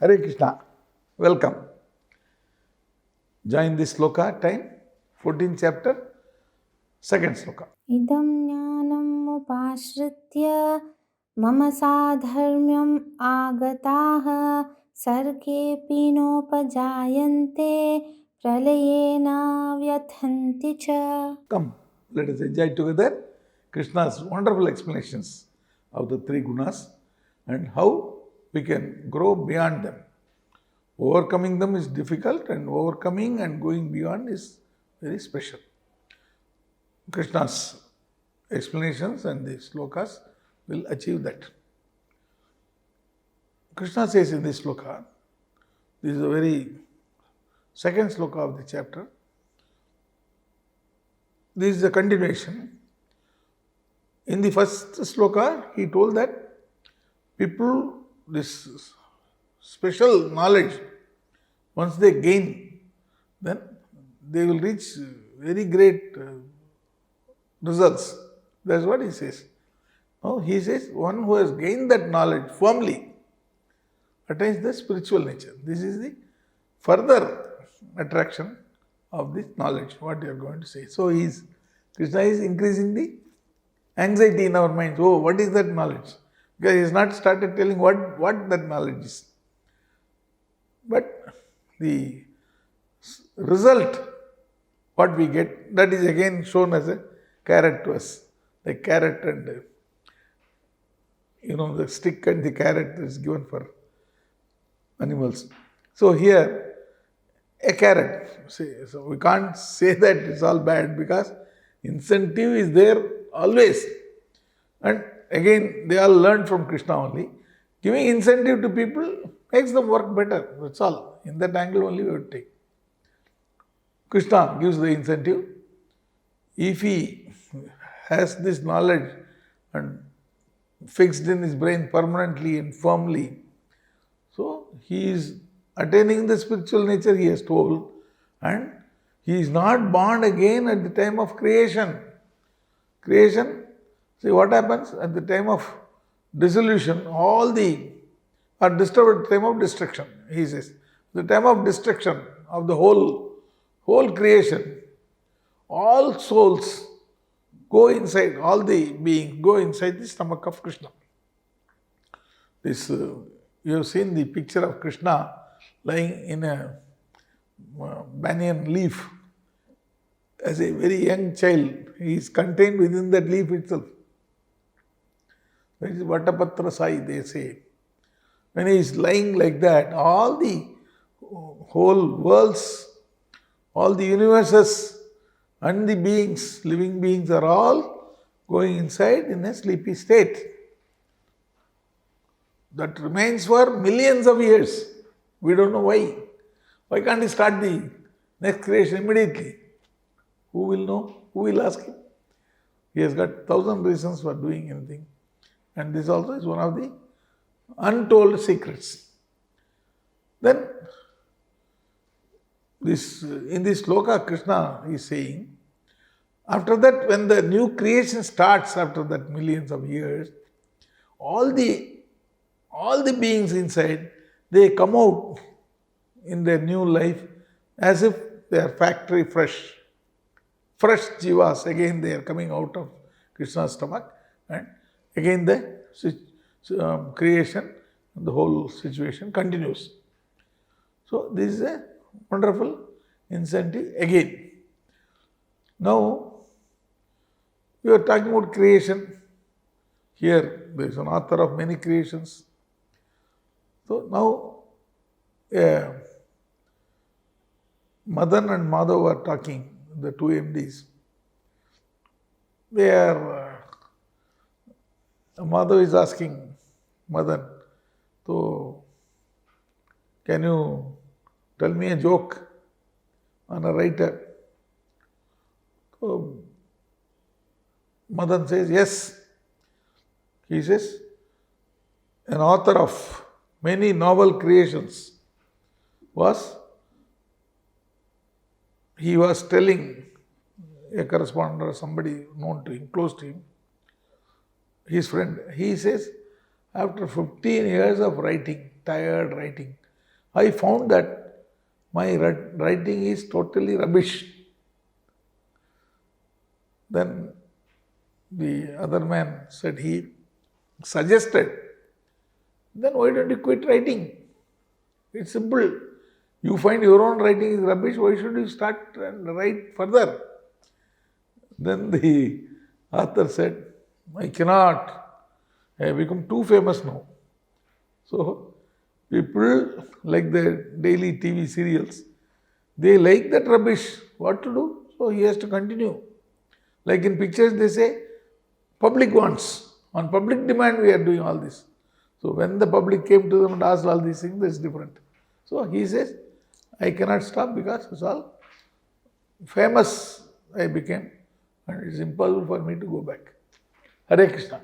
Hare Krishna. Welcome. Join this sloka time, 14th chapter, second sloka. इदं ज्ञानमुपाश्रित्य मम साधर्म्यम् आगताः सर्गेऽपि नोपजायन्ते प्रलयेन व्यथन्ति च. Come, let us enjoy together Krishna's wonderful explanations of the three gunas and how we can grow beyond them. Overcoming them is difficult, and overcoming and going beyond is very special. Krishna's explanations and the slokas will achieve that. Krishna says in this sloka, this is the very second sloka of the chapter. This is a continuation. In the first sloka, he told that people, this special knowledge, once they gain, then they will reach very great results. That's what he says. Now he says, one who has gained that knowledge firmly attains the spiritual nature. This is the further attraction of this knowledge, what you are going to say. So Krishna is increasing the anxiety in our minds. Oh, what is that knowledge? Because he has not started telling what that knowledge is. But the result, what we get, that is again shown as a carrot to us. The carrot and, the stick and the carrot is given for animals. So here, a carrot. So we can't say that it's all bad because incentive is there always. And again, they all learned from Krishna only. Giving incentive to people makes them work better. That's all. In that angle only we would take. Krishna gives the incentive. If he has this knowledge and fixed in his brain permanently and firmly, so he is attaining the spiritual nature, he has told, and he is not born again at the time of creation. Creation, see what happens at the time of dissolution, are disturbed at the time of destruction, he says. The time of destruction of the whole creation, all souls go inside, all the beings go inside the stomach of Krishna. This, you have seen the picture of Krishna lying in a banyan leaf as a very young child. He is contained within that leaf itself. That is Vatapatra Sai, they say. When he is lying like that, all the whole worlds, all the universes and the beings, living beings are all going inside in a sleepy state. That remains for millions of years. We don't know why. Why can't he start the next creation immediately? Who will know? Who will ask him? He has got 1,000 reasons for doing anything. And this also is one of the untold secrets. Then, in this sloka, Krishna is saying, after that, when the new creation starts after that millions of years, all the beings inside, they come out in their new life as if they are factory fresh. Fresh jivas, again they are coming out of Krishna's stomach, and again the creation, the whole situation continues. So this is a wonderful incentive again. Now, we are talking about creation. Here, there is an author of many creations. So now, Madan and Madhav are talking, the two MDs. Madhav is asking Madan, so can you tell me a joke on a writer? So Madan says, yes. He says, an author of many novel creations he was telling a correspondent or somebody known to him, close to him, his friend, he says, after 15 years of writing, tired writing, I found that my writing is totally rubbish. Then the other man said, he suggested, then why don't you quit writing? It's simple. You find your own writing is rubbish, why should you start and write further? Then the author said, I cannot. I have become too famous now. So, people like the daily TV serials, they like that rubbish. What to do? So, he has to continue. Like in pictures, they say, public wants. On public demand, we are doing all this. So, when the public came to them and asked all these things, that's different. So, he says, I cannot stop because it's all famous I became and it's impossible for me to go back. Hare Krishna.